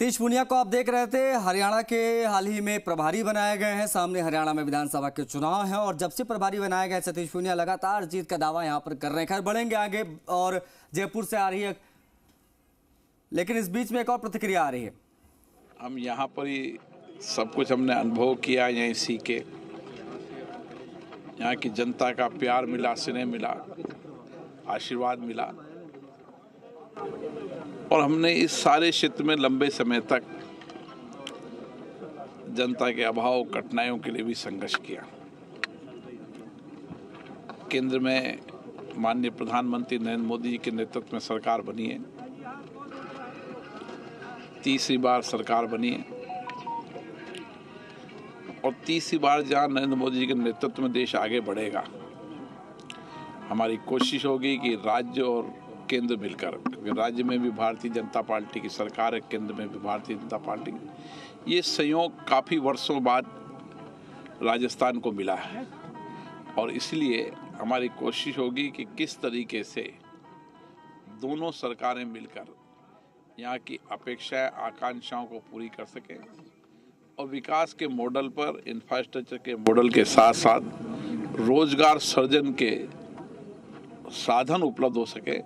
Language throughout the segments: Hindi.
तीज पूनिया को आप देख रहे थे। हरियाणा के हाल ही में प्रभारी बनाए गए हैं। सामने हरियाणा में विधानसभा के चुनाव हैं और जब से प्रभारी बनाए गए सतीश पूनिया लगातार जीत का दावा यहां पर कर रहे हैं। खैर बढ़ेंगे आगे और जयपुर से आ रही है, लेकिन इस बीच में एक और प्रतिक्रिया आ रही है। हम यहाँ पर ही सब कुछ हमने अनुभव किया, यहीं सीखे। यहाँ की जनता का प्यार मिला, स्नेह मिला, आशीर्वाद मिला और हमने इस सारे क्षेत्र में लंबे समय तक जनता के अभाव, कठिनाइयों के लिए भी संघर्ष किया। केंद्र में माननीय प्रधानमंत्री नरेंद्र मोदी जी के नेतृत्व में सरकार बनी है, तीसरी बार सरकार बनी है और तीसरी बार जहां नरेंद्र मोदी जी के नेतृत्व में देश आगे बढ़ेगा, हमारी कोशिश होगी कि राज्य और केंद्र मिलकर, क्योंकि राज्य में भी भारतीय जनता पार्टी की सरकार है, केंद्र में भी भारतीय जनता पार्टी, ये संयोग काफ़ी वर्षों बाद राजस्थान को मिला है और इसलिए हमारी कोशिश होगी कि किस तरीके से दोनों सरकारें मिलकर यहाँ की अपेक्षाएं, आकांक्षाओं को पूरी कर सकें और विकास के मॉडल पर, इंफ्रास्ट्रक्चर के मॉडल के साथ साथ रोजगार सृजन के साधन उपलब्ध हो सके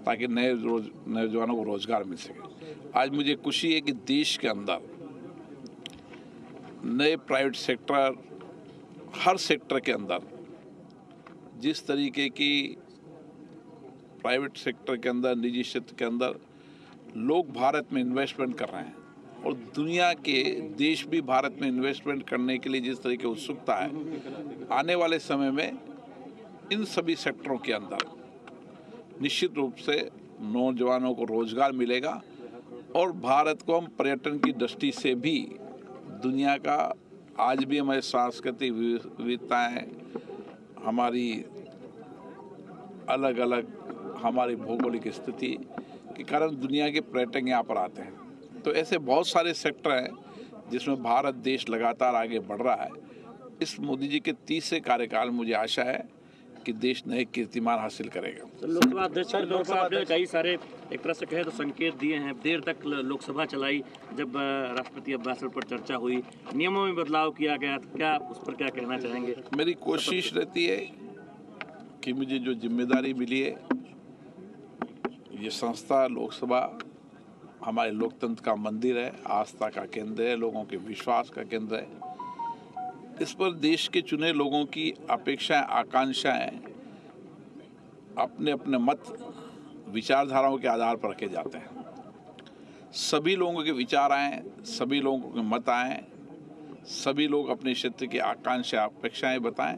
ताकि नए नौजवानों को रोजगार मिल सके। आज मुझे खुशी है कि देश के अंदर नए प्राइवेट सेक्टर, हर सेक्टर के अंदर जिस तरीके की प्राइवेट सेक्टर के अंदर, निजी क्षेत्र के अंदर लोग भारत में इन्वेस्टमेंट कर रहे हैं और दुनिया के देश भी भारत में इन्वेस्टमेंट करने के लिए जिस तरह की उत्सुकता है, आने वाले समय में इन सभी सेक्टरों के अंदर निश्चित रूप से नौजवानों को रोजगार मिलेगा और भारत को हम पर्यटन की दृष्टि से भी दुनिया का, आज भी हमारी सांस्कृतिक विविधताएं, हमारी अलग अलग हमारी भौगोलिक स्थिति के कारण दुनिया के पर्यटक यहाँ पर आते हैं। तो ऐसे बहुत सारे सेक्टर हैं जिसमें भारत देश लगातार आगे बढ़ रहा है। इस मोदी जी के तीसरे कार्यकाल में मुझे आशा है कि देश नए कीर्तिमान हासिल करेगा। तो लोकसभा अध्यक्ष के तौर पर आपने कई सारे, एक तरह से कहे तो संकेत दिए हैं। देर तक लोकसभा चलाई, जब राष्ट्रपति अभिभाषण पर चर्चा हुई, नियमों में बदलाव किया गया, क्या उस पर क्या कहना चाहेंगे? मेरी कोशिश रहती है कि मुझे जो जिम्मेदारी मिली है, ये संस्था लोकसभा हमारे लोकतंत्र का मंदिर है, आस्था का केंद्र है, लोगों के विश्वास का केंद्र है। इस पर देश के चुने लोगों की अपेक्षाएं, आकांक्षाएं अपने अपने मत, विचारधाराओं के आधार पर रखे जाते हैं। सभी लोगों के विचार आएँ, सभी लोगों के मत आएँ, सभी लोग अपने क्षेत्र की आकांक्षा, अपेक्षाएं बताएं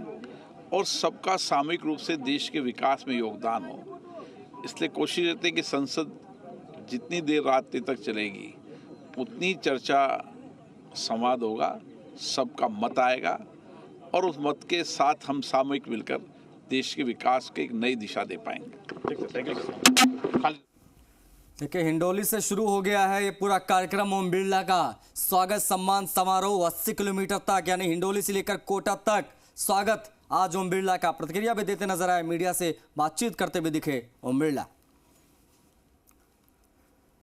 और सबका सामूहिक रूप से देश के विकास में योगदान हो। इसलिए कोशिश रहती है कि संसद जितनी देर रात तक चलेगी उतनी चर्चा, संवाद होगा, सबका मत आएगा और उस मत के साथ हम सामूहिक मिलकर देश के विकास को एक नई दिशा दे पाएंगे। देखिए, हिंडोली से शुरू हो गया है ये पूरा कार्यक्रम। ओम बिरला का स्वागत सम्मान समारोह 80 किलोमीटर तक, यानी हिंडोली से लेकर कोटा तक स्वागत आज ओम बिरला का। प्रतिक्रिया भी देते नजर आए, मीडिया से बातचीत करते हुए दिखे ओम बिरला।